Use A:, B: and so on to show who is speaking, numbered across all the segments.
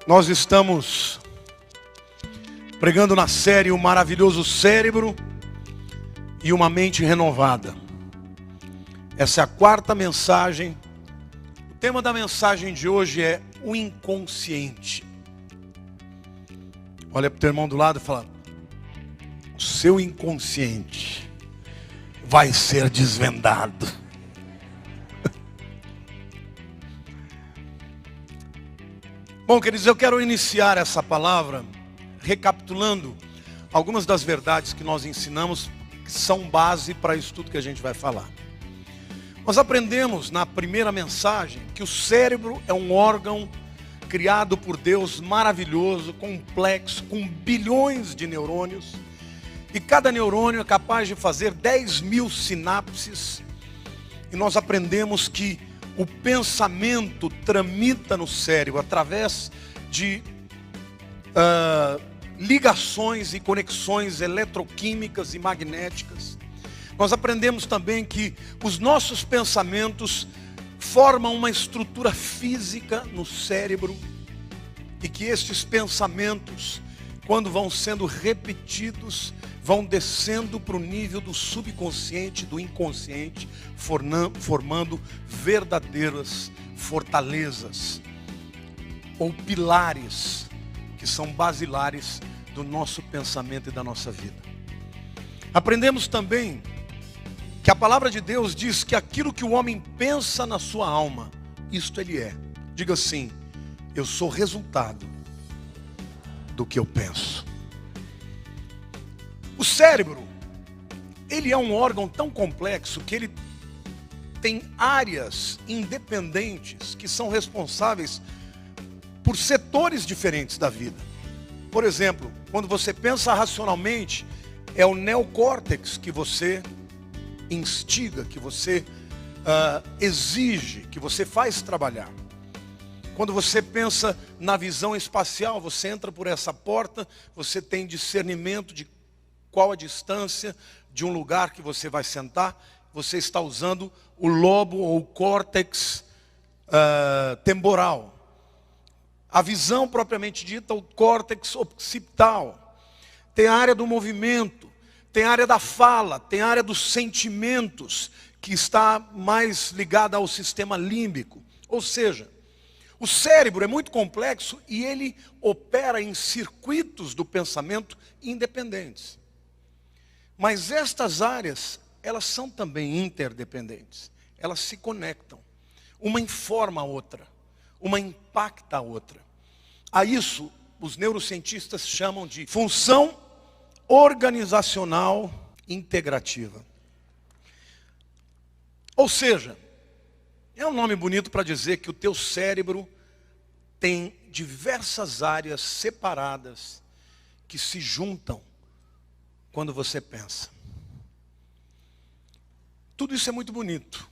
A: Nós estamos pregando na série O Maravilhoso Cérebro e uma Mente Renovada. Essa é a quarta mensagem. O tema da mensagem de hoje é o inconsciente. Olha para o teu irmão do lado e fala: o seu inconsciente vai ser desvendado. Bom, queridos, eu quero iniciar essa palavra recapitulando algumas das verdades que nós ensinamos, que são base para isso tudo que a gente vai falar. Nós aprendemos na primeira mensagem que o cérebro é um órgão criado por Deus maravilhoso, complexo, com bilhões de neurônios. E cada neurônio é capaz de fazer 10.000 sinapses. E nós aprendemos que o pensamento tramita no cérebro através de ligações e conexões eletroquímicas e magnéticas. Nós aprendemos também que os nossos pensamentos formam uma estrutura física no cérebro e que estes pensamentos, quando vão sendo repetidos, vão descendo para o nível do subconsciente, do inconsciente, formando verdadeiras fortalezas ou pilares que são basilares do nosso pensamento e da nossa vida. Aprendemos também que a palavra de Deus diz que aquilo que o homem pensa na sua alma, isto ele é. Diga assim: eu sou resultado do que eu penso. O cérebro, ele é um órgão tão complexo que ele tem áreas independentes que são responsáveis por setores diferentes da vida. Por exemplo, quando você pensa racionalmente, é o neocórtex que você instiga, que você exige, que você faz trabalhar. Quando você pensa na visão espacial, você entra por essa porta, você tem discernimento de qual a distância de um lugar que você vai sentar. Você está usando o lobo ou o córtex temporal. A visão propriamente dita, o córtex occipital. Tem a área do movimento, tem a área da fala, tem a área dos sentimentos, que está mais ligada ao sistema límbico. Ou seja, o cérebro é muito complexo e ele opera em circuitos do pensamento independentes. Mas estas áreas, elas são também interdependentes. Elas se conectam. Uma informa a outra. Uma impacta a outra. A isso, os neurocientistas chamam de função organizacional integrativa. Ou seja, é um nome bonito para dizer que o teu cérebro tem diversas áreas separadas que se juntam quando você pensa. Tudo isso é muito bonito.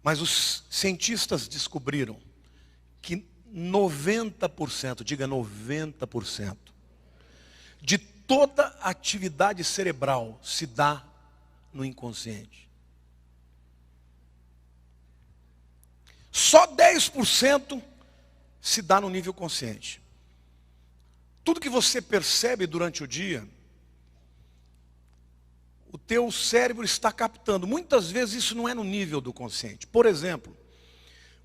A: Mas os cientistas descobriram que 90%, diga 90%, de toda atividade cerebral se dá no inconsciente. Só 10% se dá no nível consciente. Tudo que você percebe durante o dia, o teu cérebro está captando. Muitas vezes isso não é no nível do consciente. Por exemplo,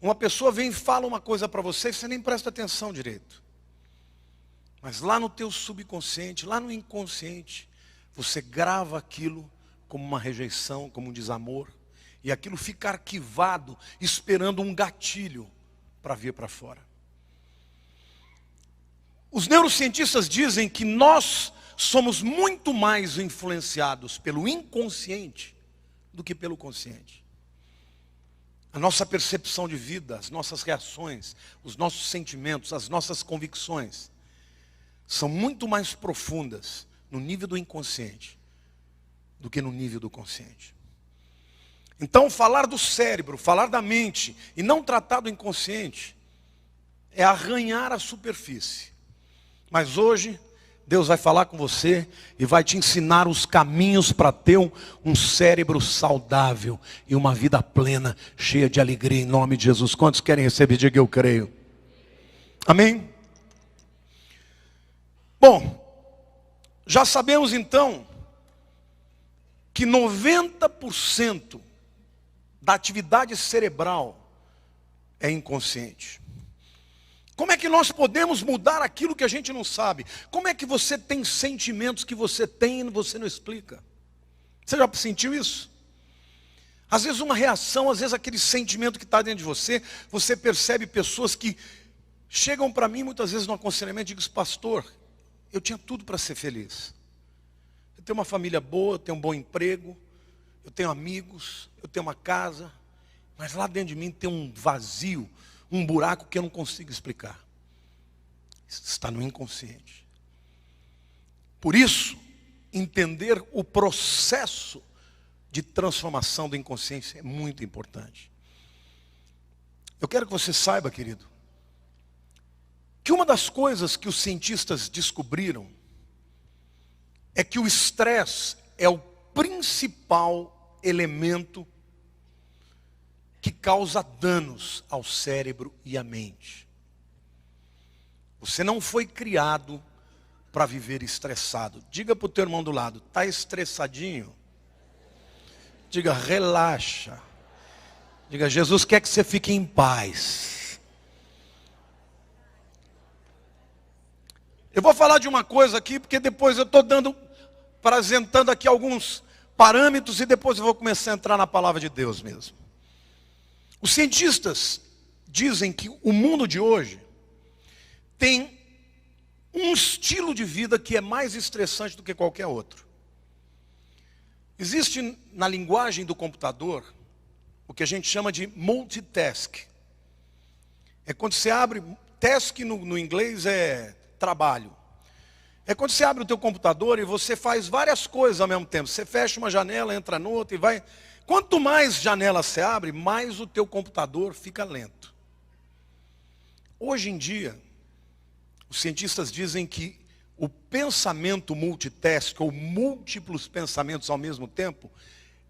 A: uma pessoa vem e fala uma coisa para você e você nem presta atenção direito. Mas lá no teu subconsciente, lá no inconsciente, você grava aquilo como uma rejeição, como um desamor. E aquilo fica arquivado, esperando um gatilho para vir para fora. Os neurocientistas dizem que nós somos muito mais influenciados pelo inconsciente do que pelo consciente. A nossa percepção de vida, as nossas reações, os nossos sentimentos, as nossas convicções são muito mais profundas no nível do inconsciente do que no nível do consciente. Então, falar do cérebro, falar da mente e não tratar do inconsciente é arranhar a superfície. Mas hoje Deus vai falar com você e vai te ensinar os caminhos para ter um cérebro saudável e uma vida plena, cheia de alegria, em nome de Jesus. Quantos querem receber? Diga: eu creio. Amém? Bom, já sabemos então que 90% da atividade cerebral é inconsciente. Como é que nós podemos mudar aquilo que a gente não sabe? Como é que você tem sentimentos que você tem e você não explica? Você já sentiu isso? Às vezes uma reação, às vezes aquele sentimento que está dentro de você, você percebe pessoas que chegam para mim muitas vezes no aconselhamento e dizem: pastor, eu tinha tudo para ser feliz. Eu tenho uma família boa, eu tenho um bom emprego, eu tenho amigos, eu tenho uma casa, mas lá dentro de mim tem um vazio, um buraco que eu não consigo explicar. Isso está no inconsciente. Por isso, entender o processo de transformação do inconsciente é muito importante. Eu quero que você saiba, querido, que uma das coisas que os cientistas descobriram é que o estresse é o principal elemento que causa danos ao cérebro e à mente. Você não foi criado para viver estressado. Diga para o teu irmão do lado: está estressadinho? Diga: relaxa. Diga: Jesus quer que você fique em paz. Eu vou falar de uma coisa aqui, porque depois eu estou apresentando aqui alguns parâmetros e depois eu vou começar a entrar na palavra de Deus mesmo. Os cientistas dizem que o mundo de hoje tem um estilo de vida que é mais estressante do que qualquer outro. Existe na linguagem do computador o que a gente chama de multitask. É quando você abre, task no inglês é trabalho. É quando você abre o teu computador e você faz várias coisas ao mesmo tempo. Você fecha uma janela, entra noutra e vai. Quanto mais janelas você abre, mais o teu computador fica lento. Hoje em dia, os cientistas dizem que o pensamento multitask, ou múltiplos pensamentos ao mesmo tempo,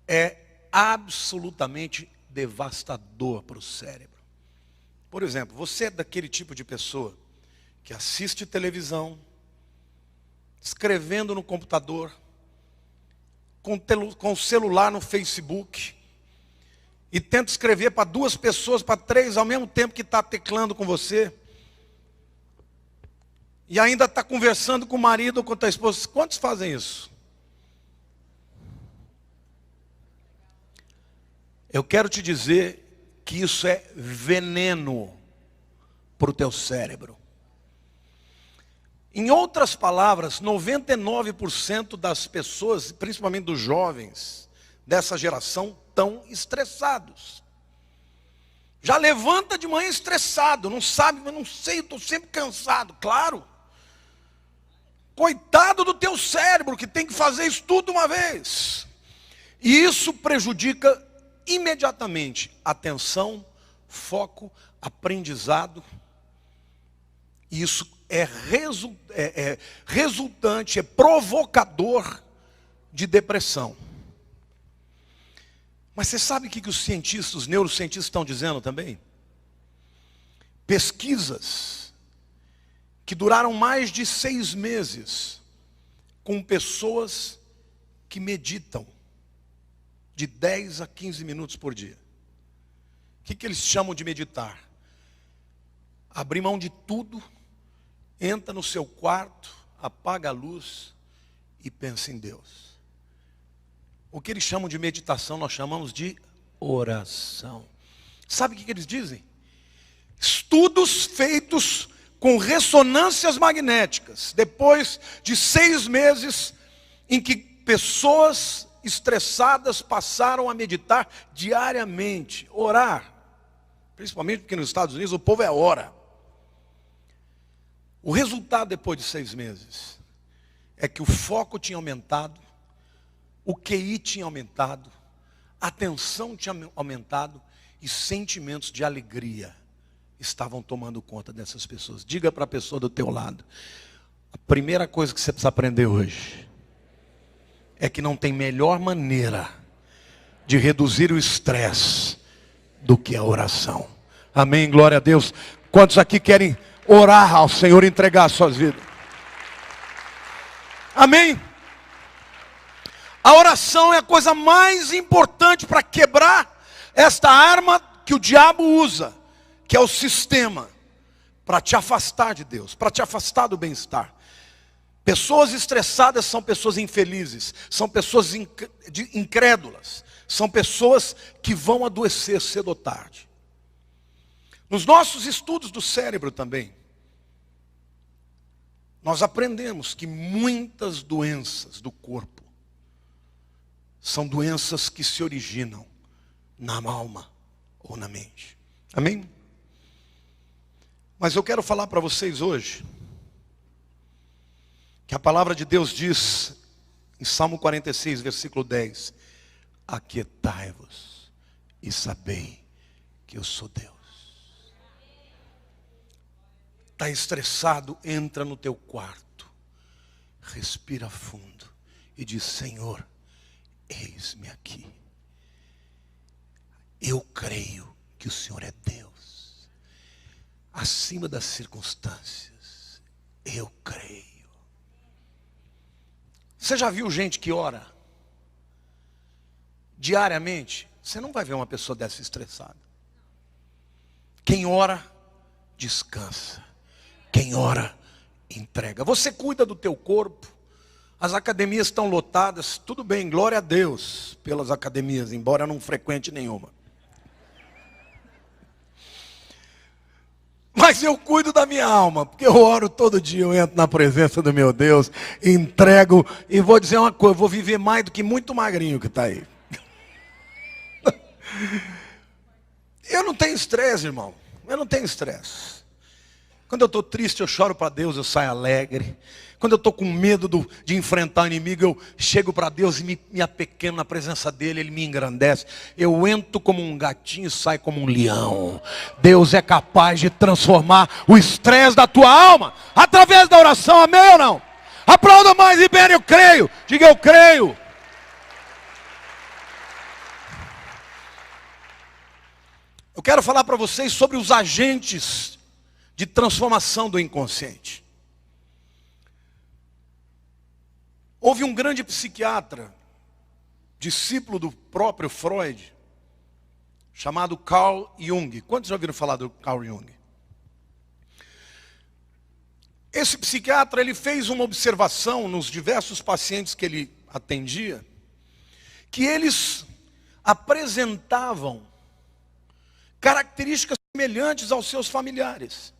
A: é absolutamente devastador para o cérebro. Por exemplo, você é daquele tipo de pessoa que assiste televisão, escrevendo no computador, com o celular no Facebook, e tenta escrever para 2 pessoas, para 3, ao mesmo tempo que está teclando com você, e ainda está conversando com o marido ou com a tua esposa. Quantos fazem isso? Eu quero te dizer que isso é veneno para o teu cérebro. Em outras palavras, 99% das pessoas, principalmente dos jovens dessa geração, estão estressados. Já levanta de manhã estressado, não sabe, mas não sei, estou sempre cansado. Claro. Coitado do teu cérebro, que tem que fazer isso tudo uma vez. E isso prejudica imediatamente atenção, foco, aprendizado. E isso é resultante, é provocador de depressão. Mas você sabe o que os cientistas, os neurocientistas estão dizendo também? Pesquisas que duraram mais de 6 meses com pessoas que meditam de 10 a 15 minutos por dia. O que eles chamam de meditar? Abrir mão de tudo, entra no seu quarto, apaga a luz e pensa em Deus. O que eles chamam de meditação, nós chamamos de oração. Sabe o que eles dizem? Estudos feitos com ressonâncias magnéticas, depois de 6 meses em que pessoas estressadas passaram a meditar diariamente, orar. Principalmente porque nos Estados Unidos o povo é ora. O resultado depois de 6 meses é que o foco tinha aumentado, o QI tinha aumentado, a atenção tinha aumentado e sentimentos de alegria estavam tomando conta dessas pessoas. Diga para a pessoa do teu lado: a primeira coisa que você precisa aprender hoje é que não tem melhor maneira de reduzir o estresse do que a oração. Amém, glória a Deus. Quantos aqui querem orar ao Senhor, entregar as suas vidas. Amém? A oração é a coisa mais importante para quebrar esta arma que o diabo usa, que é o sistema, para te afastar de Deus, para te afastar do bem-estar. Pessoas estressadas são pessoas infelizes, são pessoas incrédulas, são pessoas que vão adoecer cedo ou tarde. Nos nossos estudos do cérebro também, nós aprendemos que muitas doenças do corpo são doenças que se originam na alma ou na mente. Amém? Mas eu quero falar para vocês hoje que a palavra de Deus diz em Salmo 46, versículo 10: aquietai-vos e sabei que eu sou Deus. Está estressado, entra no teu quarto, respira fundo e diz: Senhor, eis-me aqui. Eu creio que o Senhor é Deus, acima das circunstâncias. Eu creio. Você já viu gente que ora diariamente? Você não vai ver uma pessoa dessa estressada. Quem ora, descansa. Quem ora, entrega. Você cuida do teu corpo. As academias estão lotadas. Tudo bem, glória a Deus pelas academias, embora eu não frequente nenhuma. Mas eu cuido da minha alma, porque eu oro todo dia, eu entro na presença do meu Deus, entrego, e vou dizer uma coisa, eu vou viver mais do que muito magrinho que está aí. Eu não tenho estresse, irmão, eu não tenho estresse. Quando eu estou triste, eu choro para Deus, eu saio alegre. Quando eu estou com medo de enfrentar o inimigo, eu chego para Deus e me apequeno na presença dEle, Ele me engrandece. Eu entro como um gatinho e saio como um leão. Deus é capaz de transformar o estresse da tua alma através da oração, amém ou não? Aplauda mais e bem, eu creio. Diga, eu creio. Eu quero falar para vocês sobre os agentes de transformação do inconsciente. Houve um grande psiquiatra, discípulo do próprio Freud, chamado Carl Jung. Quantos já ouviram falar do Carl Jung? Esse psiquiatra, ele fez uma observação nos diversos pacientes que ele atendia, que eles apresentavam características semelhantes aos seus familiares.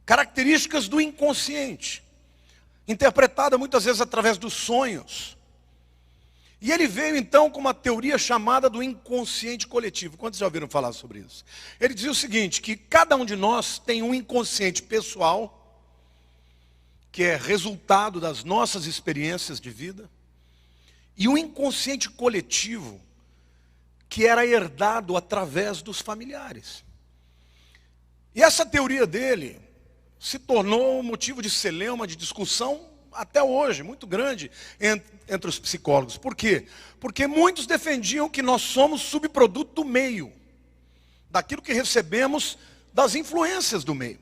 A: Características do inconsciente, interpretada muitas vezes através dos sonhos. E ele veio então com uma teoria chamada do inconsciente coletivo. Quantos já ouviram falar sobre isso? Ele dizia o seguinte, que cada um de nós tem um inconsciente pessoal, que é resultado das nossas experiências de vida, e um inconsciente coletivo, que era herdado através dos familiares. E essa teoria dele se tornou um motivo de celeuma, de discussão, até hoje, muito grande entre os psicólogos. Por quê? Porque muitos defendiam que nós somos subproduto do meio, daquilo que recebemos das influências do meio.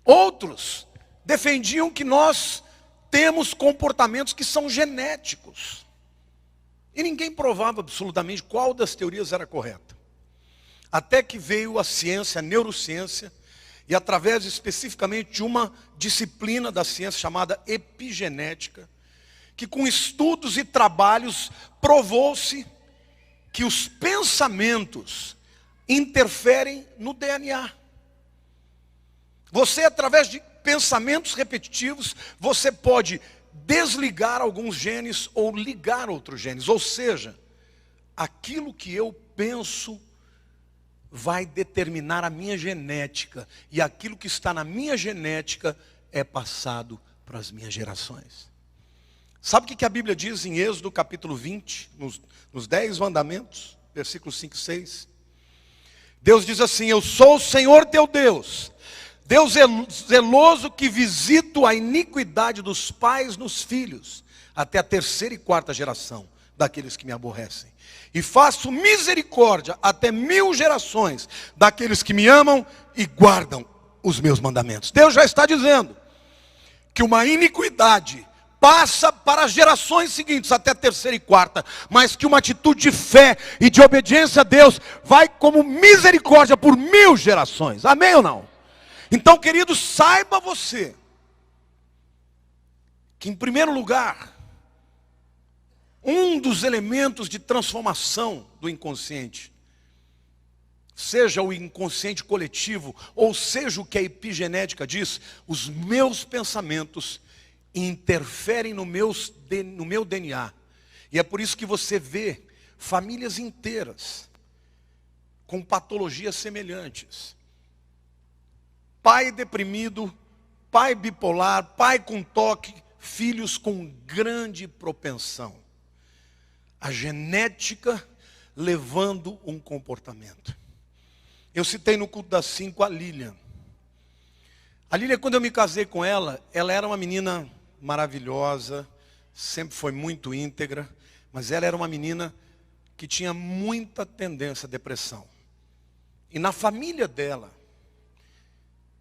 A: Outros defendiam que nós temos comportamentos que são genéticos. E ninguém provava absolutamente qual das teorias era correta. Até que veio a ciência, a neurociência, e através especificamente de uma disciplina da ciência chamada epigenética, que com estudos e trabalhos provou-se que os pensamentos interferem no DNA. Você, através de pensamentos repetitivos, você pode desligar alguns genes ou ligar outros genes. Ou seja, aquilo que eu penso vai determinar a minha genética. E aquilo que está na minha genética é passado para as minhas gerações. Sabe o que a Bíblia diz em Êxodo capítulo 20, nos 10 mandamentos, versículos 5 e 6? Deus diz assim: eu sou o Senhor teu Deus, Deus zeloso que visito a iniquidade dos pais nos filhos, até a terceira e quarta geração daqueles que me aborrecem. E faço misericórdia até 1000 gerações daqueles que me amam e guardam os meus mandamentos. Deus já está dizendo que uma iniquidade passa para as gerações seguintes, até a terceira e quarta, mas que uma atitude de fé e de obediência a Deus vai como misericórdia por 1000 gerações. Amém ou não? Então, querido, saiba você que, em primeiro lugar, um dos elementos de transformação do inconsciente, seja o inconsciente coletivo, ou seja o que a epigenética diz, os meus pensamentos interferem no meu DNA. E é por isso que você vê famílias inteiras com patologias semelhantes. Pai deprimido, pai bipolar, pai com toque, filhos com grande propensão. A genética levando um comportamento. Eu citei no culto das 5 a Lilian. A Lilian, quando eu me casei com ela era uma menina maravilhosa, sempre foi muito íntegra, mas ela era uma menina que tinha muita tendência à depressão. E na família dela,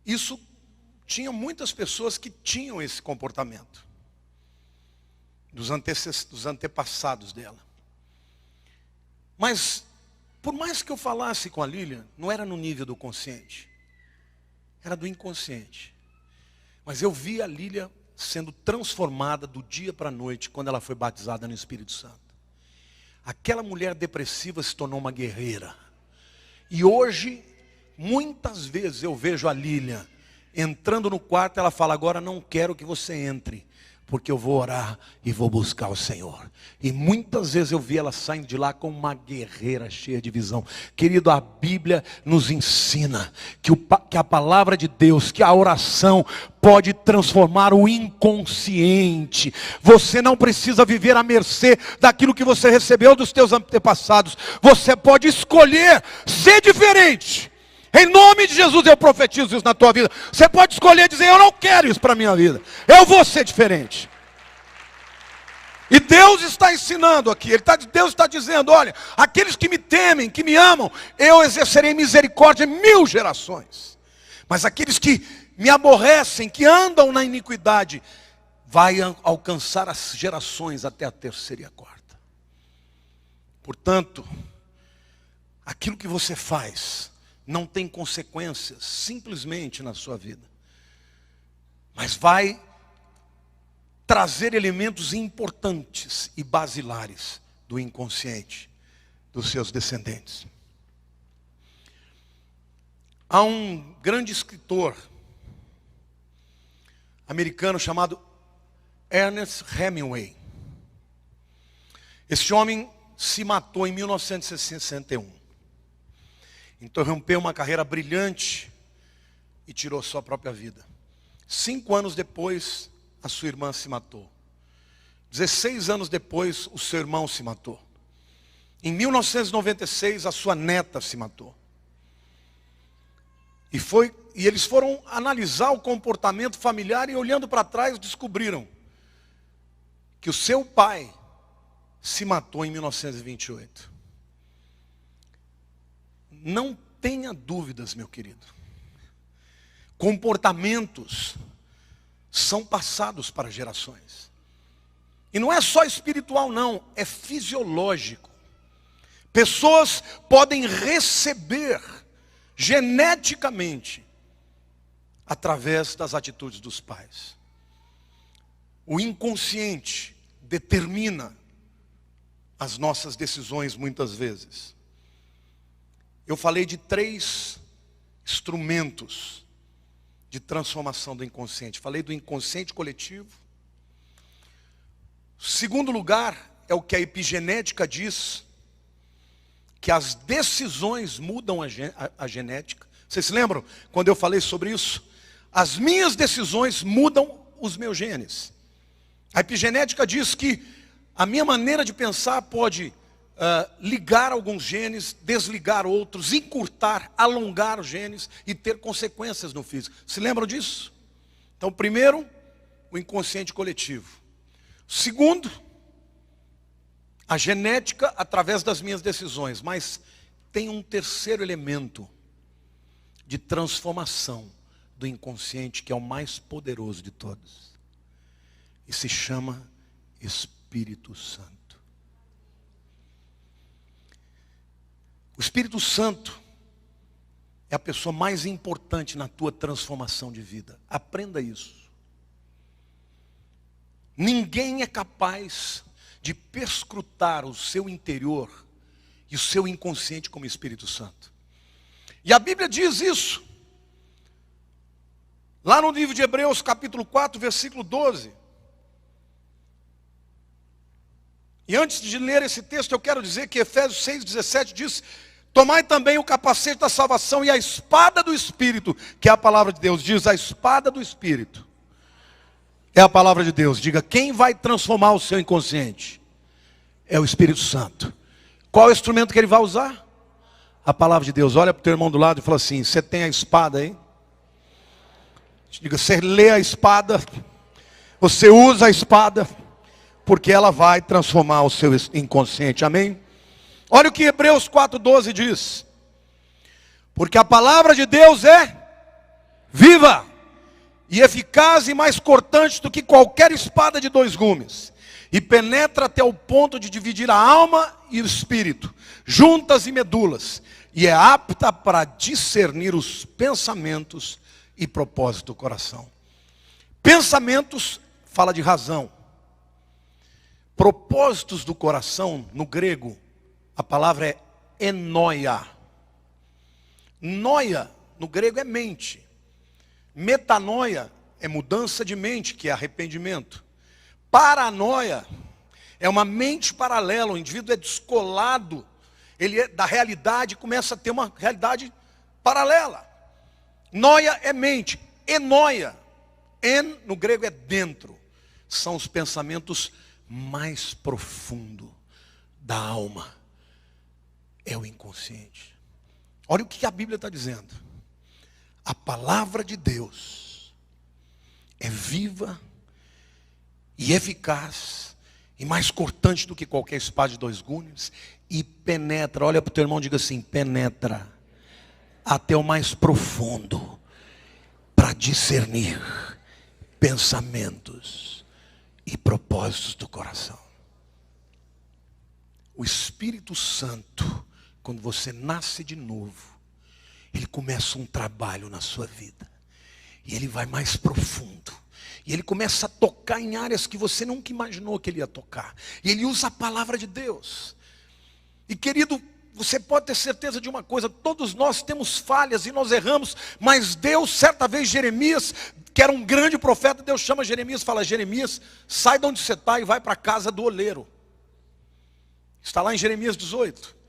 A: isso tinha muitas pessoas que tinham esse comportamento. Dos antepassados dela. Mas, por mais que eu falasse com a Lilian, não era no nível do consciente. Era do inconsciente. Mas eu vi a Lilian sendo transformada do dia para a noite, quando ela foi batizada no Espírito Santo. Aquela mulher depressiva se tornou uma guerreira. E hoje, muitas vezes eu vejo a Lilian entrando no quarto, ela fala: agora não quero que você entre, porque eu vou orar e vou buscar o Senhor. E muitas vezes eu vi ela saindo de lá como uma guerreira cheia de visão. Querido, a Bíblia nos ensina que a palavra de Deus, que a oração pode transformar o inconsciente. Você não precisa viver à mercê daquilo que você recebeu dos teus antepassados. Você pode escolher ser diferente. Em nome de Jesus eu profetizo isso na tua vida. Você pode escolher dizer: eu não quero isso para a minha vida. Eu vou ser diferente. E Deus está ensinando aqui. Deus está dizendo: olha, aqueles que me temem, que me amam, eu exercerei misericórdia em 1000 gerações. Mas aqueles que me aborrecem, que andam na iniquidade, vai alcançar as gerações até a terceira e a quarta. Portanto, aquilo que você faz não tem consequências simplesmente na sua vida, mas vai trazer elementos importantes e basilares do inconsciente dos seus descendentes. Há um grande escritor americano chamado Ernest Hemingway. Esse homem se matou em 1961. Interrompeu uma carreira brilhante e tirou sua própria vida. 5 anos depois, a sua irmã se matou. 16 anos depois, o seu irmão se matou. Em 1996, a sua neta se matou. E eles foram analisar o comportamento familiar e, olhando para trás, descobriram que o seu pai se matou em 1928. Não tenha dúvidas, meu querido. Comportamentos são passados para gerações. E não é só espiritual não, é fisiológico. Pessoas podem receber geneticamente através das atitudes dos pais. O inconsciente determina as nossas decisões muitas vezes. Eu falei de 3 instrumentos de transformação do inconsciente. Falei do inconsciente coletivo. Segundo lugar, é o que a epigenética diz, que as decisões mudam a genética. Vocês se lembram quando eu falei sobre isso? As minhas decisões mudam os meus genes. A epigenética diz que a minha maneira de pensar pode ligar alguns genes, desligar outros, encurtar, alongar os genes e ter consequências no físico. Se lembram disso? Então, primeiro, o inconsciente coletivo. Segundo, a genética através das minhas decisões. Mas tem um terceiro elemento de transformação do inconsciente, que é o mais poderoso de todos. E se chama Espírito Santo. O Espírito Santo é a pessoa mais importante na tua transformação de vida. Aprenda isso. Ninguém é capaz de perscrutar o seu interior e o seu inconsciente como Espírito Santo. E a Bíblia diz isso. Lá no livro de Hebreus, capítulo 4, versículo 12. E antes de ler esse texto, eu quero dizer que Efésios 6,17 diz: tomai também o capacete da salvação e a espada do Espírito, que é a palavra de Deus. Diz a espada do Espírito. É a palavra de Deus. Diga, quem vai transformar o seu inconsciente? É o Espírito Santo. Qual é o instrumento que ele vai usar? A palavra de Deus. Olha para o teu irmão do lado e fala assim: você tem a espada aí? Diga, você lê a espada, você usa a espada, porque ela vai transformar o seu inconsciente. Amém? Olha o que Hebreus 4,12 diz. Porque a palavra de Deus é viva e eficaz e mais cortante do que qualquer espada de dois gumes, e penetra até o ponto de dividir a alma e o espírito, juntas e medulas, e é apta para discernir os pensamentos e propósitos do coração. Pensamentos fala de razão. Propósitos do coração, no grego, a palavra é enoia. Noia, no grego, é mente. Metanoia é mudança de mente, que é arrependimento. Paranoia é uma mente paralela. O indivíduo é descolado, ele é da realidade, começa a ter uma realidade paralela. Noia é mente. Enoia, no grego é dentro. São os pensamentos mais profundos da alma. É o inconsciente. Olha o que a Bíblia está dizendo. A palavra de Deus é viva e eficaz e mais cortante do que qualquer espada de dois gumes, e penetra, olha para o teu irmão e diga assim: penetra até o mais profundo, para discernir pensamentos e propósitos do coração. O Espírito Santo, quando você nasce de novo, ele começa um trabalho na sua vida. E ele vai mais profundo. E ele começa a tocar em áreas que você nunca imaginou que ele ia tocar. E ele usa a palavra de Deus. E querido, você pode ter certeza de uma coisa: todos nós temos falhas e nós erramos. Mas Deus, certa vez, Jeremias, que era um grande profeta, Deus chama Jeremias e fala: Jeremias, sai de onde você está e vai para a casa do oleiro. Está lá em Jeremias 18.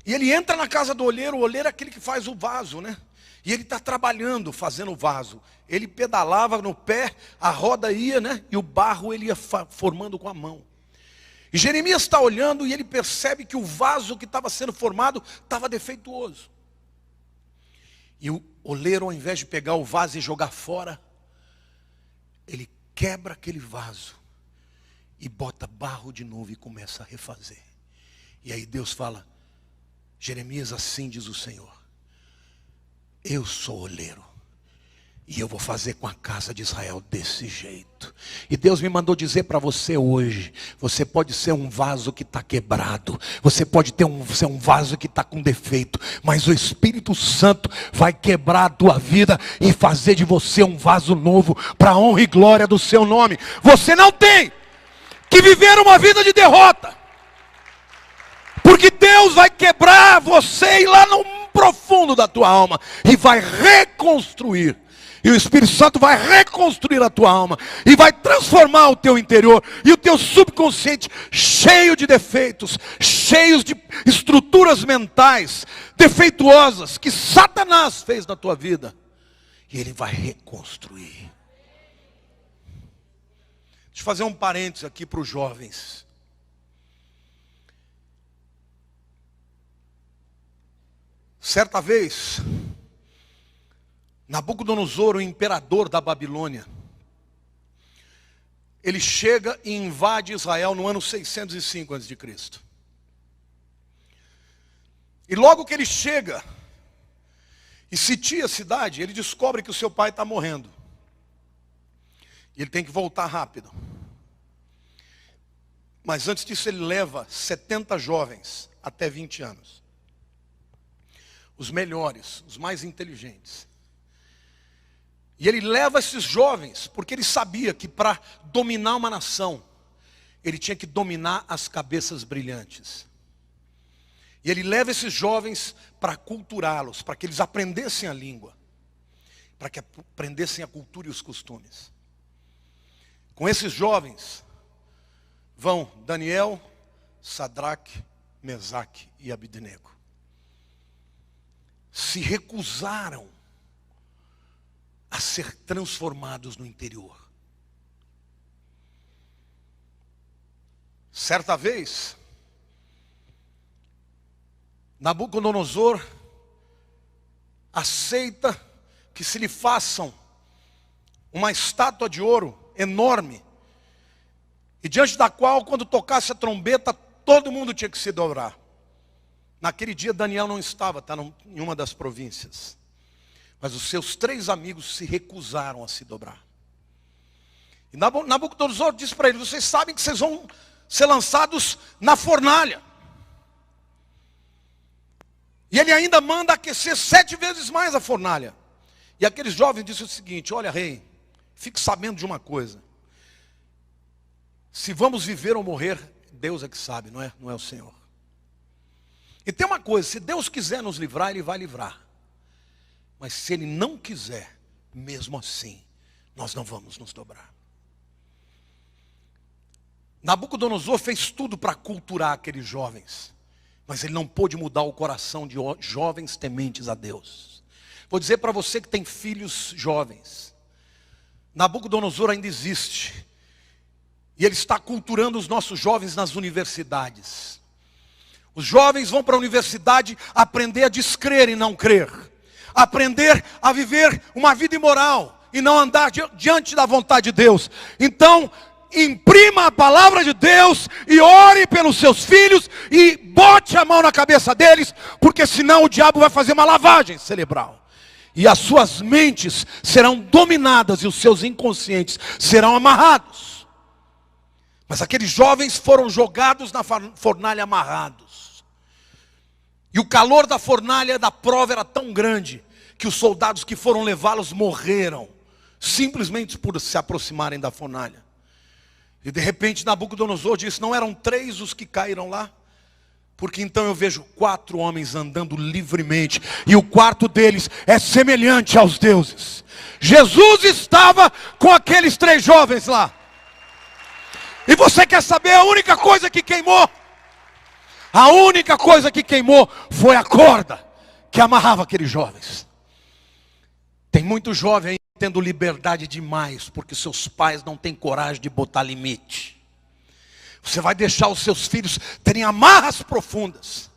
A: E ele entra na casa do oleiro. O oleiro é aquele que faz o vaso, né? E ele está trabalhando, fazendo o vaso. Ele pedalava no pé, a roda ia, né? E o barro ele ia formando com a mão. E Jeremias está olhando e ele percebe que o vaso que estava sendo formado estava defeituoso. E o oleiro, ao invés de pegar o vaso e jogar fora, ele quebra aquele vaso e bota barro de novo e começa a refazer. E aí Deus fala: Jeremias, assim diz o Senhor: eu sou oleiro, e eu vou fazer com a casa de Israel desse jeito. E Deus me mandou dizer para você hoje: você pode ser um vaso que está quebrado, você pode ser um vaso que está com defeito, mas o Espírito Santo vai quebrar a tua vida e fazer de você um vaso novo, para a honra e glória do seu nome. Você não tem que viver uma vida de derrota, porque Deus vai quebrar você e lá no profundo da tua alma e vai reconstruir. E o Espírito Santo vai reconstruir a tua alma e vai transformar o teu interior e o teu subconsciente cheio de defeitos, cheios de estruturas mentais defeituosas que Satanás fez na tua vida. E ele vai reconstruir. Deixa eu fazer um parênteses aqui para os jovens. Certa vez, Nabucodonosor, o imperador da Babilônia, ele chega e invade Israel no ano 605 a.C. E logo que ele chega, e sitia a cidade, ele descobre que o seu pai está morrendo. E ele tem que voltar rápido. Mas antes disso ele leva 70 jovens até 20 anos. Os melhores, os mais inteligentes. E ele leva esses jovens, porque ele sabia que para dominar uma nação, ele tinha que dominar as cabeças brilhantes. E ele leva esses jovens para aculturá-los, para que eles aprendessem a língua, para que aprendessem a cultura e os costumes. Com esses jovens vão Daniel, Sadraque, Mesaque e Abednego. Se recusaram a ser transformados no interior. Certa vez, Nabucodonosor aceita que se lhe façam uma estátua de ouro enorme, e diante da qual, quando tocasse a trombeta, todo mundo tinha que se dobrar. Naquele dia Daniel não estava, em uma das províncias. Mas os seus 3 amigos se recusaram a se dobrar. E Nabucodonosor disse para eles: vocês sabem que vocês vão ser lançados na fornalha. E ele ainda manda aquecer 7 vezes mais a fornalha. E aqueles jovens disseram o seguinte: olha, rei, fique sabendo de uma coisa. Se vamos viver ou morrer, Deus é que sabe, não é o Senhor. E tem uma coisa: se Deus quiser nos livrar, Ele vai livrar. Mas se Ele não quiser, mesmo assim, nós não vamos nos dobrar. Nabucodonosor fez tudo para culturar aqueles jovens, mas ele não pôde mudar o coração de jovens tementes a Deus. Vou dizer para você que tem filhos jovens: Nabucodonosor ainda existe, e ele está culturando os nossos jovens nas universidades. Os jovens vão para a universidade aprender a descrer e não crer, aprender a viver uma vida imoral e não andar diante da vontade de Deus. Então, imprima a palavra de Deus e ore pelos seus filhos e bote a mão na cabeça deles, porque senão o diabo vai fazer uma lavagem cerebral. E as suas mentes serão dominadas e os seus inconscientes serão amarrados. Mas aqueles jovens foram jogados na fornalha amarrados. E o calor da fornalha da prova era tão grande que os soldados que foram levá-los morreram, simplesmente por se aproximarem da fornalha. E de repente Nabucodonosor disse: não eram 3 os que caíram lá? Porque então eu vejo 4 homens andando livremente, e o quarto deles é semelhante aos deuses. Jesus estava com aqueles 3 jovens lá. E você quer saber a única coisa que queimou? A única coisa que queimou foi a corda que amarrava aqueles jovens. Tem muito jovem aí tendo liberdade demais, porque seus pais não têm coragem de botar limite. Você vai deixar os seus filhos terem amarras profundas.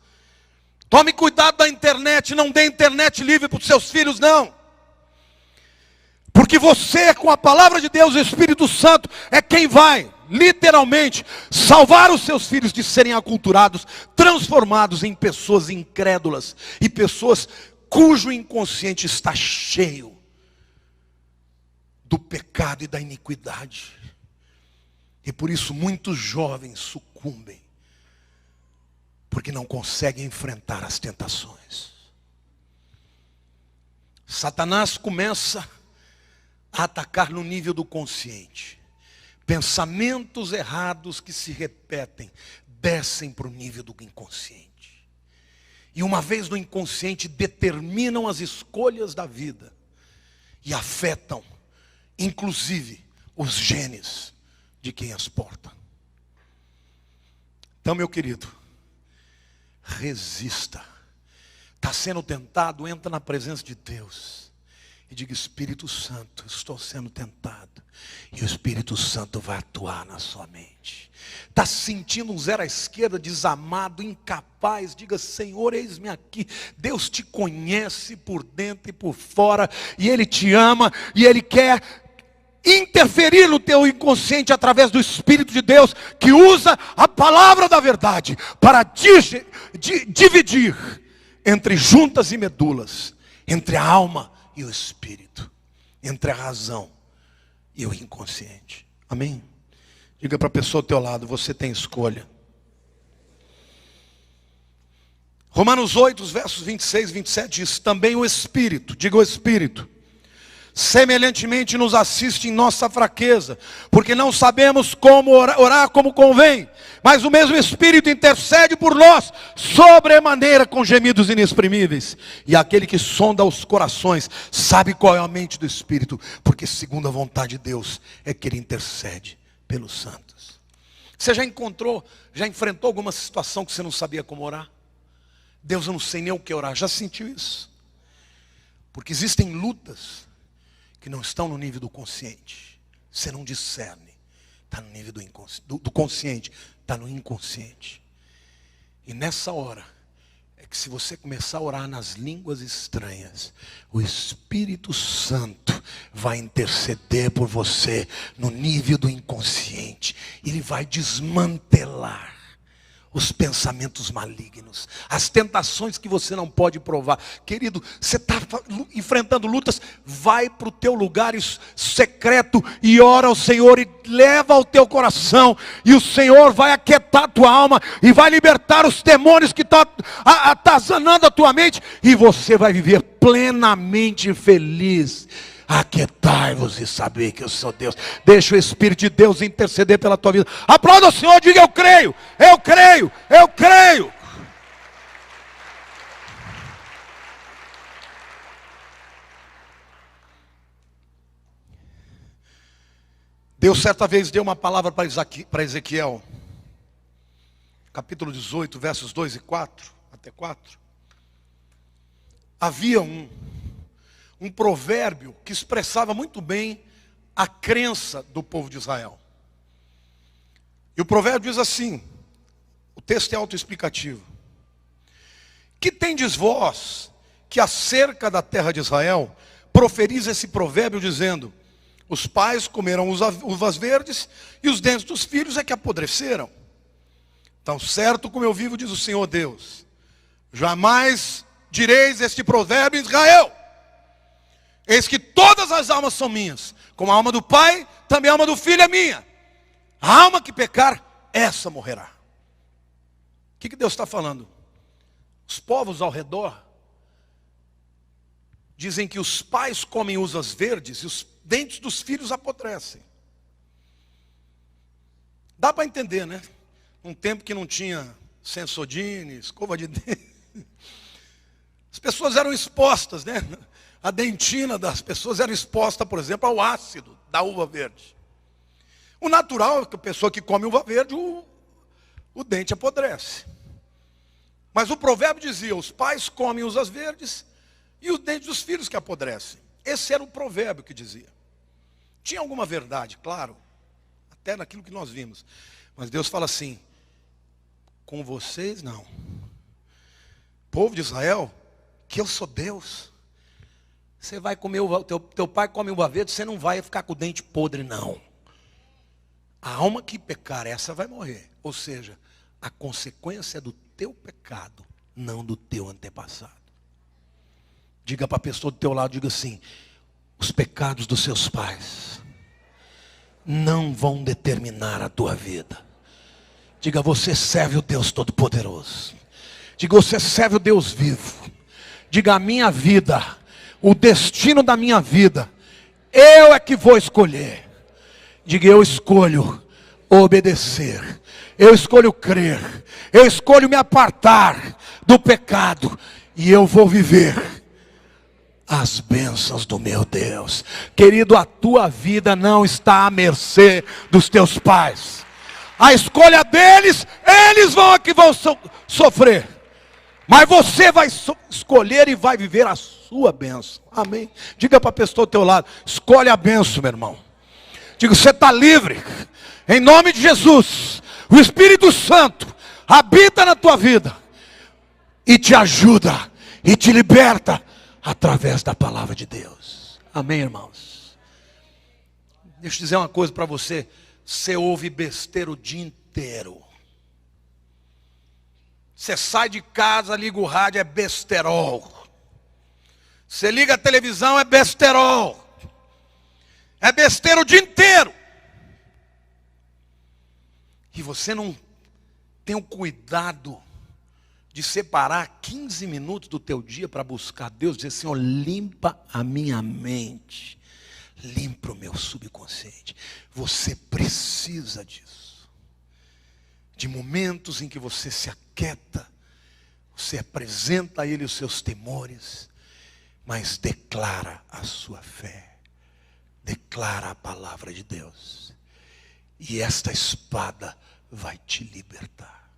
A: Tome cuidado da internet, não dê internet livre para os seus filhos, não. Porque você, com a palavra de Deus, o Espírito Santo, é quem vai, literalmente, salvar os seus filhos de serem aculturados, transformados em pessoas incrédulas e pessoas cujo inconsciente está cheio do pecado e da iniquidade. E por isso muitos jovens sucumbem, porque não conseguem enfrentar as tentações. Satanás começa a atacar no nível do consciente. Pensamentos errados que se repetem descem para o nível do inconsciente. E uma vez no inconsciente determinam as escolhas da vida e afetam, inclusive, os genes de quem as porta. Então, meu querido, resista. Está sendo tentado, entra na presença de Deus e diga: Espírito Santo, estou sendo tentado. E o Espírito Santo vai atuar na sua mente. Está se sentindo um zero à esquerda, desamado, incapaz. Diga: Senhor, eis-me aqui. Deus te conhece por dentro e por fora, e Ele te ama, e Ele quer interferir no teu inconsciente através do Espírito de Deus, que usa a palavra da verdade para dividir entre juntas e medulas, entre a alma e o espírito, entre a razão e o inconsciente. Amém? Diga para a pessoa ao teu lado, você tem escolha. Romanos 8, os versos 26 e 27 diz, também o Espírito, diga o Espírito, semelhantemente nos assiste em nossa fraqueza, porque não sabemos como orar como convém, mas o mesmo Espírito intercede por nós, sobremaneira com gemidos inexprimíveis. E aquele que sonda os corações, sabe qual é a mente do Espírito, porque segundo a vontade de Deus, é que Ele intercede pelos santos. Você já enfrentou alguma situação que você não sabia como orar? Deus, eu não sei nem o que orar. Já sentiu isso? Porque existem lutas que não estão no nível do consciente. Você não discerne. Está no nível do consciente. Está no inconsciente. E nessa hora, é que se você começar a orar nas línguas estranhas, o Espírito Santo vai interceder por você no nível do inconsciente. Ele vai desmantelar os pensamentos malignos, as tentações que você não pode provar. Querido, você está enfrentando lutas, vai para o teu lugar secreto e ora ao Senhor e leva ao teu coração, e o Senhor vai aquietar a tua alma e vai libertar os demônios que estão atazanando a tua mente, e você vai viver plenamente feliz. Aquietai-vos e saber que eu sou Deus. Deixa o Espírito de Deus interceder pela tua vida. Aplauda o Senhor, diga eu creio, eu creio, eu creio. Deus certa vez deu uma palavra para Ezequiel, capítulo 18, versos 2 e 4, até 4. Havia um provérbio que expressava muito bem a crença do povo de Israel. E o provérbio diz assim, o texto é autoexplicativo: que tendes vós que acerca da terra de Israel proferis esse provérbio dizendo, os pais comeram uvas verdes e os dentes dos filhos é que apodreceram. Tão certo como eu vivo, diz o Senhor Deus, jamais direis este provérbio em Israel. Eis que todas as almas são minhas, como a alma do pai, também a alma do filho é minha. A alma que pecar, essa morrerá. O que Deus está falando? Os povos ao redor dizem que os pais comem uvas verdes e os dentes dos filhos apodrecem. Dá para entender, né? Um tempo que não tinha Sensodyne, escova de dente. As pessoas eram expostas, né? A dentina das pessoas era exposta, por exemplo, ao ácido da uva verde. O natural é que a pessoa que come uva verde, o dente apodrece. Mas o provérbio dizia, os pais comem uvas verdes e os dentes dos filhos que apodrecem. Esse era o provérbio que dizia. Tinha alguma verdade, claro, até naquilo que nós vimos. Mas Deus fala assim, com vocês não. Povo de Israel, que eu sou Deus. Você vai comer teu pai come uva verde, você não vai ficar com o dente podre, não. A alma que pecar, essa vai morrer. Ou seja, a consequência é do teu pecado, não do teu antepassado. Diga para a pessoa do teu lado, diga assim, os pecados dos seus pais não vão determinar a tua vida. Diga, você serve o Deus Todo-Poderoso. Diga, você serve o Deus vivo. Diga, a minha vida, o destino da minha vida, eu é que vou escolher. Diga, eu escolho obedecer, eu escolho crer, eu escolho me apartar do pecado, e eu vou viver as bênçãos do meu Deus. Querido, a tua vida não está à mercê dos teus pais. A escolha deles, eles vão sofrer. Mas você vai escolher e vai viver a sua bênção. Amém? Diga para a pessoa do teu lado, escolhe a bênção, meu irmão. Diga, você está livre. Em nome de Jesus. O Espírito Santo habita na tua vida e te ajuda e te liberta através da palavra de Deus. Amém, irmãos? Deixa eu dizer uma coisa para você. Você ouve besteira o dia inteiro. Você sai de casa, liga o rádio, é besterol. Você liga a televisão, é besterol. É besteira o dia inteiro. E você não tem o cuidado de separar 15 minutos do teu dia para buscar Deus, dizer, Senhor, limpa a minha mente, limpa o meu subconsciente. Você precisa disso. De momentos em que você se aquieta, você apresenta a Ele os seus temores, mas declara a sua fé, declara a palavra de Deus, e esta espada vai te libertar.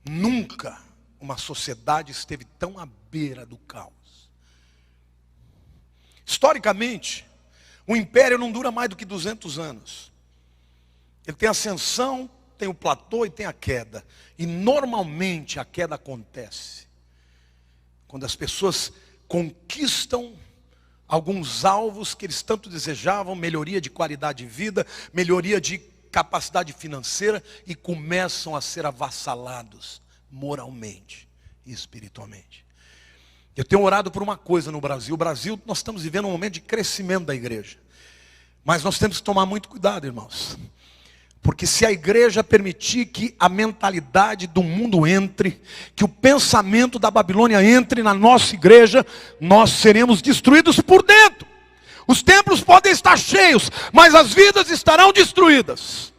A: Nunca uma sociedade esteve tão à beira do caos. Historicamente, o império não dura mais do que 200 anos. Ele tem ascensão, tem o platô e tem a queda. E normalmente a queda acontece quando as pessoas conquistam alguns alvos que eles tanto desejavam, melhoria de qualidade de vida, melhoria de capacidade financeira, e começam a ser avassalados moralmente e espiritualmente. Eu tenho orado por uma coisa no Brasil. O Brasil, nós estamos vivendo um momento de crescimento da igreja. Mas nós temos que tomar muito cuidado, irmãos. Porque se a igreja permitir que a mentalidade do mundo entre, que o pensamento da Babilônia entre na nossa igreja, nós seremos destruídos por dentro. Os templos podem estar cheios, mas as vidas estarão destruídas.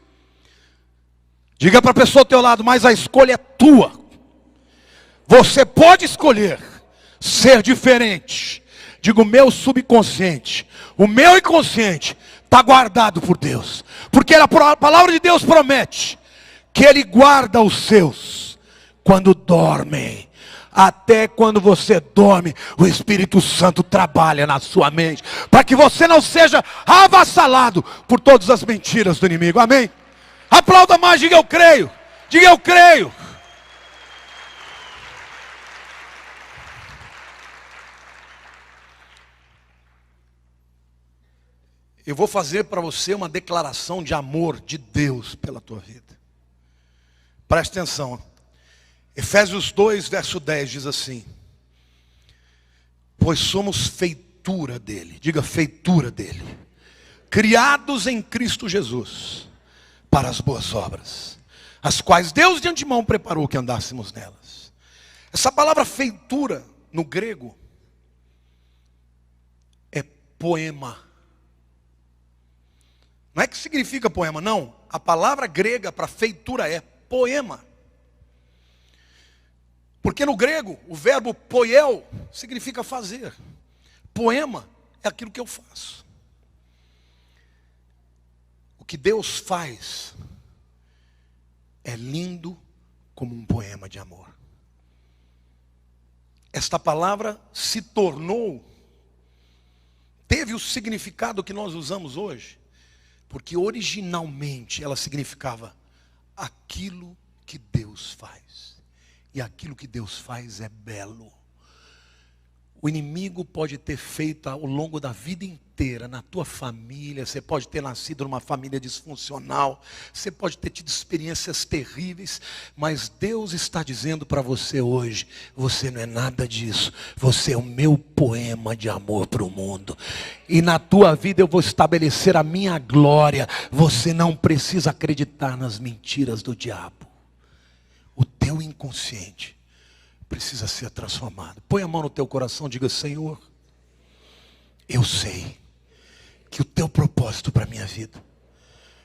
A: Diga para a pessoa ao teu lado, mas a escolha é tua. Você pode escolher ser diferente. Diga, o meu subconsciente, o meu inconsciente está guardado por Deus. Porque a palavra de Deus promete que Ele guarda os seus quando dormem. Até quando você dorme, o Espírito Santo trabalha na sua mente, para que você não seja avassalado por todas as mentiras do inimigo. Amém? Aplauda mais, diga eu creio. Diga eu creio. Eu vou fazer para você uma declaração de amor de Deus pela tua vida. Preste atenção. Efésios 2, verso 10 diz assim: pois somos feitura dele. Diga, feitura dele. Criados em Cristo Jesus para as boas obras, as quais Deus de antemão preparou que andássemos nelas. Essa palavra feitura no grego é poema. Não é que significa poema, não. A palavra grega para feitura é poema. Porque no grego, o verbo poiel significa fazer. Poema é aquilo que eu faço. O que Deus faz é lindo como um poema de amor. Esta palavra se tornou, teve o significado que nós usamos hoje, porque originalmente ela significava aquilo que Deus faz. E aquilo que Deus faz é belo. O inimigo pode ter feito ao longo da vida inteira, na tua família, você pode ter nascido numa família disfuncional, você pode ter tido experiências terríveis, mas Deus está dizendo para você hoje, você não é nada disso, você é o meu poema de amor para o mundo. E na tua vida eu vou estabelecer a minha glória, você não precisa acreditar nas mentiras do diabo. O teu inconsciente precisa ser transformado. Põe a mão no teu coração e diga, Senhor, eu sei que o teu propósito para a minha vida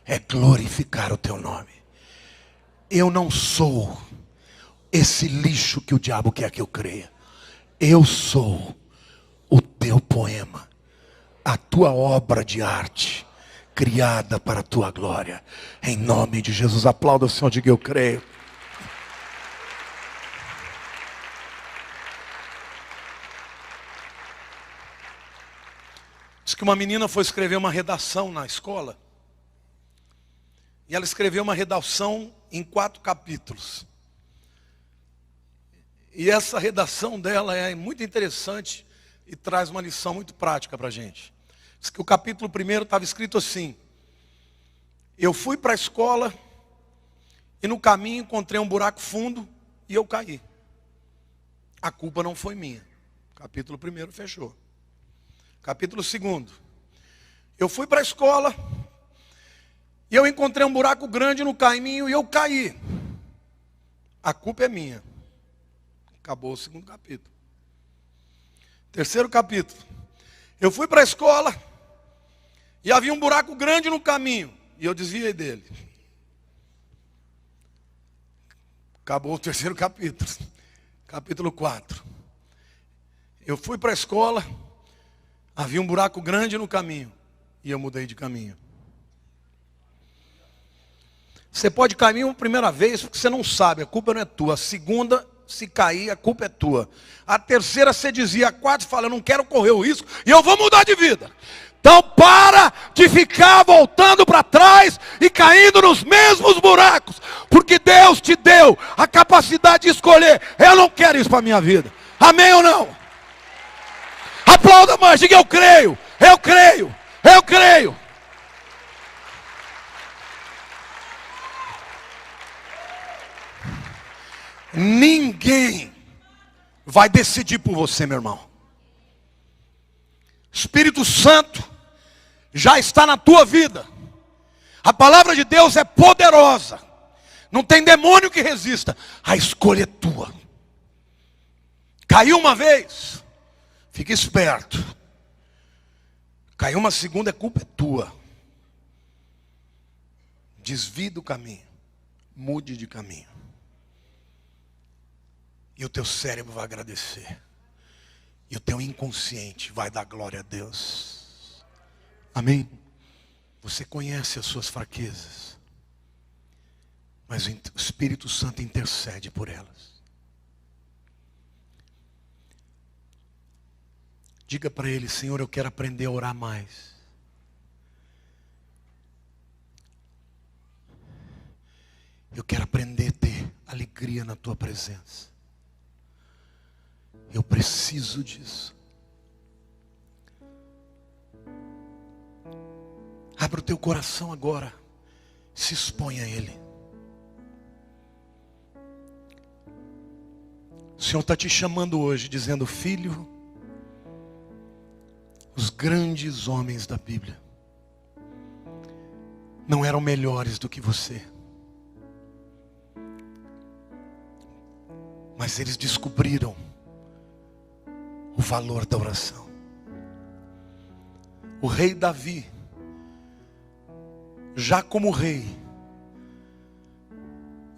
A: é glorificar o teu nome. Eu não sou esse lixo que o diabo quer que eu creia. Eu sou o teu poema, a tua obra de arte, criada para a tua glória. Em nome de Jesus, aplauda o Senhor, diga eu creio. Diz que uma menina foi escrever uma redação na escola. E ela escreveu uma redação em 4 capítulos. E essa redação dela é muito interessante e traz uma lição muito prática para a gente. Diz que o capítulo 1 estava escrito assim: eu fui para a escola e no caminho encontrei um buraco fundo e eu caí. A culpa não foi minha. Capítulo 1 fechou. Capítulo 2. Eu fui para a escola e eu encontrei um buraco grande no caminho e eu caí. A culpa é minha. Acabou o 2º capítulo. 3º capítulo. Eu fui para a escola e havia um buraco grande no caminho e eu desviei dele. Acabou o 3º capítulo. Capítulo 4. Eu fui para a escola, havia um buraco grande no caminho e eu mudei de caminho. Você pode cair uma primeira vez porque você não sabe, a culpa não é tua. A segunda, se cair, a culpa é tua. A terceira, você dizia. A quarta, fala, eu não quero correr o risco e eu vou mudar de vida. Então para de ficar voltando para trás e caindo nos mesmos buracos. Porque Deus te deu a capacidade de escolher. Eu não quero isso para a minha vida. Amém ou não? Aplauda mais, diga eu creio. Eu creio. Eu creio. Ninguém vai decidir por você, meu irmão. Espírito Santo já está na tua vida. A palavra de Deus é poderosa. Não tem demônio que resista. A escolha é tua. Caiu uma vez, fica esperto. Caiu uma segunda, a culpa é tua. Desvie do caminho. Mude de caminho. E o teu cérebro vai agradecer. E o teu inconsciente vai dar glória a Deus. Amém? Você conhece as suas fraquezas. Mas o Espírito Santo intercede por elas. Diga para ele, Senhor, eu quero aprender a orar mais. Eu quero aprender a ter alegria na tua presença. Eu preciso disso. Abra o teu coração agora. Se exponha a Ele. O Senhor está te chamando hoje, dizendo, filho, os grandes homens da Bíblia não eram melhores do que você. Mas eles descobriram o valor da oração. O rei Davi, já como rei,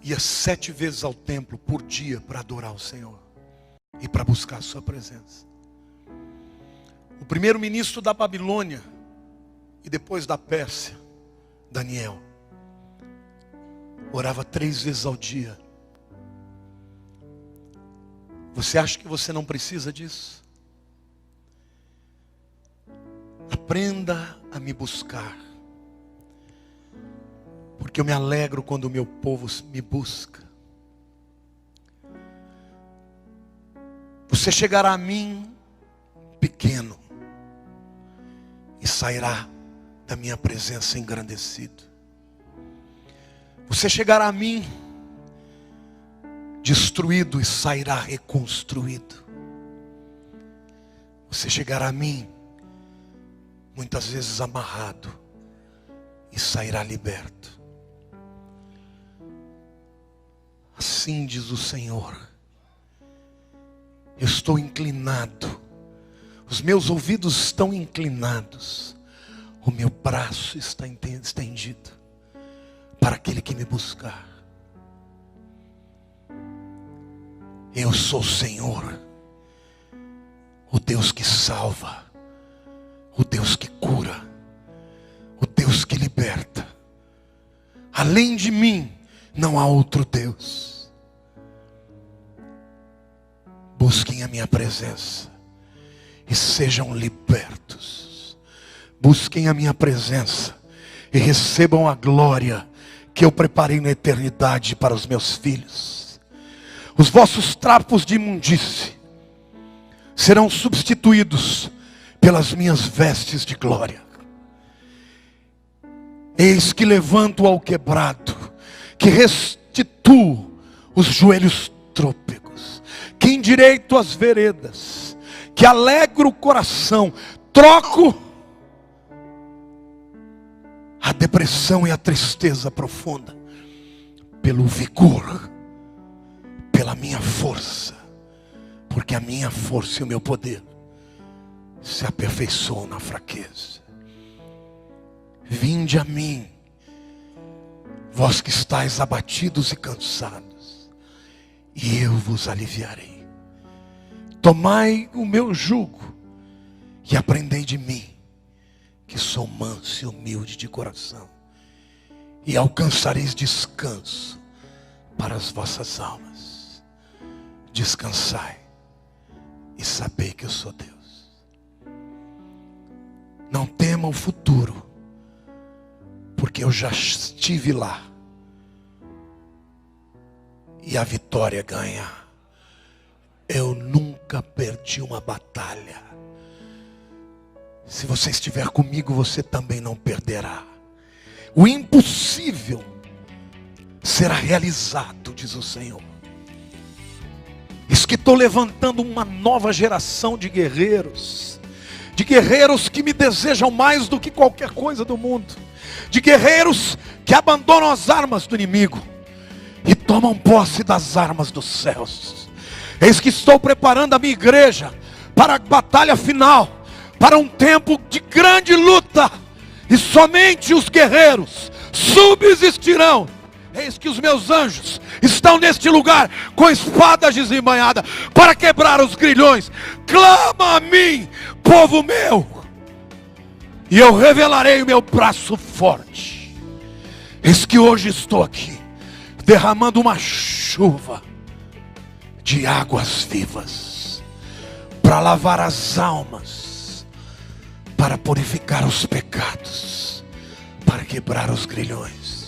A: ia 7 vezes ao templo por dia para adorar o Senhor e para buscar a sua presença. O primeiro ministro da Babilônia e depois da Pérsia, Daniel, orava 3 vezes ao dia. Você acha que você não precisa disso? Aprenda a me buscar. Porque eu me alegro quando o meu povo me busca. Você chegará a mim pequeno e sairá da minha presença engrandecido. Você chegará a mim destruído e sairá reconstruído. Você chegará a mim muitas vezes amarrado e sairá liberto. Assim diz o Senhor. Eu estou inclinado. Os meus ouvidos estão inclinados. O meu braço está estendido para aquele que me buscar. Eu sou o Senhor, o Deus que salva, o Deus que cura, o Deus que liberta. Além de mim, não há outro Deus. Busquem a minha presença e sejam libertos. Busquem a minha presença e recebam a glória que eu preparei na eternidade para os meus filhos. Os vossos trapos de imundície serão substituídos pelas minhas vestes de glória. Eis que levanto ao quebrado, que restituo os joelhos trôpegos, que endireito as veredas, que alegra o coração. Troco a depressão e a tristeza profunda pelo vigor, pela minha força, porque a minha força e o meu poder se aperfeiçoam na fraqueza. Vinde a mim, vós que estáis abatidos e cansados, e eu vos aliviarei. Tomai o meu jugo e aprendei de mim, que sou manso e humilde de coração, e alcançareis descanso para as vossas almas. Descansai e sabei que eu sou Deus. Não tema o futuro, porque eu já estive lá, e a vitória ganha. Eu nunca perdi uma batalha. Se você estiver comigo, você também não perderá. O impossível será realizado, diz o Senhor. Eis que estou levantando uma nova geração de guerreiros que me desejam mais do que qualquer coisa do mundo, de guerreiros que abandonam as armas do inimigo e tomam posse das armas dos céus. Eis que estou preparando a minha igreja para a batalha final, para um tempo de grande luta, e somente os guerreiros subsistirão. Eis que os meus anjos estão neste lugar com espadas desembainhadas para quebrar os grilhões. Clama a mim, povo meu, e eu revelarei o meu braço forte. Eis que hoje estou aqui derramando uma chuva de águas vivas para lavar as almas, para purificar os pecados, para quebrar os grilhões.